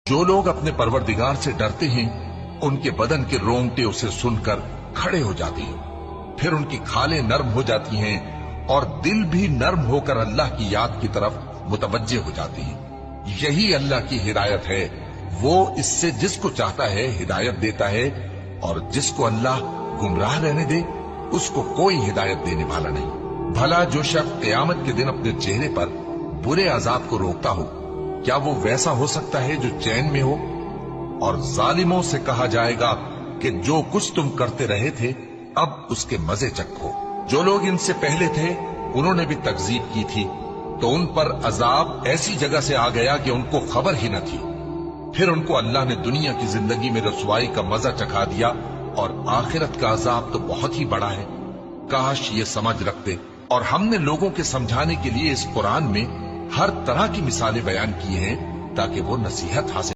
جو لوگ اپنے پروردگار سے ڈرتے ہیں ان کے بدن کے رونگٹے اسے سن کر کھڑے ہو جاتے ہیں، پھر ان کی کھالیں نرم ہو جاتی ہیں اور دل بھی نرم ہو کر اللہ کی یاد کی طرف متوجہ ہو جاتی ہیں۔ یہی اللہ کی ہدایت ہے، وہ اس سے جس کو چاہتا ہے ہدایت دیتا ہے، اور جس کو اللہ گمراہ رہنے دے اس کو کوئی ہدایت دینے والا نہیں۔ بھلا جو شخص قیامت کے دن اپنے چہرے پر برے عذاب کو روکتا ہو، کیا وہ ویسا ہو سکتا ہے جو چین میں ہو؟ اور ظالموں سے کہا جائے گا کہ جو کچھ تم کرتے رہے تھے اب اس کے مزے چکھو۔ جو لوگ ان سے پہلے تھے انہوں نے بھی تکذیب کی تھی، تو ان پر عذاب ایسی جگہ سے آ گیا کہ ان کو خبر ہی نہ تھی۔ پھر ان کو اللہ نے دنیا کی زندگی میں رسوائی کا مزہ چکھا دیا، اور آخرت کا عذاب تو بہت ہی بڑا ہے۔ کاش یہ سمجھ رکھتے، اور ہم نے لوگوں کے سمجھانے کے لیے اس قرآن میں ہر طرح کی مثالیں بیان کی ہیں تاکہ وہ نصیحت حاصل